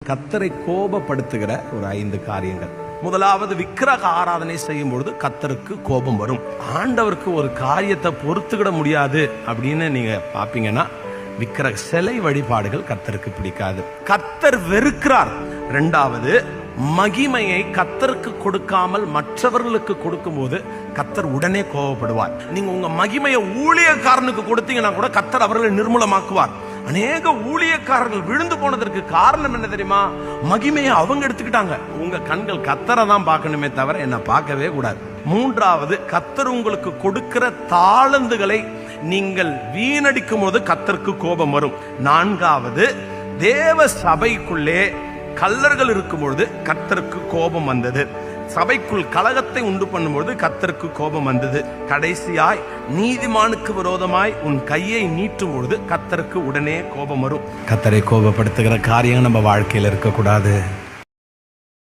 கர்த்தரை கோபப்படுத்துகிற ஒரு 5 காரியங்கள். முதலாவது, விக்கிரக ஆராதனை செய்யும் பொழுது கர்த்தருக்கு கோபம் வரும். ஆண்டவருக்கு ஒரு காரியத்தை பொறுத்துக்கிட முடியாது அப்படின்னு நீங்க பாப்பீங்கன்னா, விக்கிரக சிலை வழிபாடுகள் கர்த்தருக்கு பிடிக்காது, கர்த்தர் வெறுக்கிறார். இரண்டாவது, மகிமையை கர்த்தருக்கு கொடுக்காமல் மற்றவர்களுக்கு கொடுக்கும் போது கர்த்தர் உடனே கோபப்படுவார். நீங்க உங்க மகிமையை ஊழியக்காரனுக்கு கொடுத்தீங்கன்னா கூட கர்த்தர் அவர்களை நிர்மூலமாக்குவார். அநேக ஊழியக்காரர்கள் விழுந்து போனதற்கு காரணம் என்ன தெரியுமா? மகிமையை அவங்க எடுத்துக்கிட்டாங்க. உங்க கண்கள் கர்த்தரை தான் பார்க்கணுமே தவிர என்ன பார்க்கவே கூடாது. மூன்றாவது, கர்த்தர் உங்களுக்கு கொடுக்கிற தாளந்துகளை நீங்கள் வீணடிக்கும் போது கர்த்தருக்கு கோபம் வரும். நான்காவது, தேவ சபைக்குள்ளே கல்லர்கள் இருக்கும் பொழுது கர்த்தருக்கு கோபம் வந்தது. சபைக்குள் கலகத்தை உண்டு பண்ணும்போது கர்த்தருக்கு கோபம் வந்தது. கடைசியாய், நீதிமானுக்கு விரோதமாய் உன் கையை நீட்டும் பொழுது கர்த்தருக்கு உடனே கோபம் வரும். கர்த்தரை கோபப்படுத்துகிற காரியம் நம்ம வாழ்க்கையில் இருக்கக்கூடாது.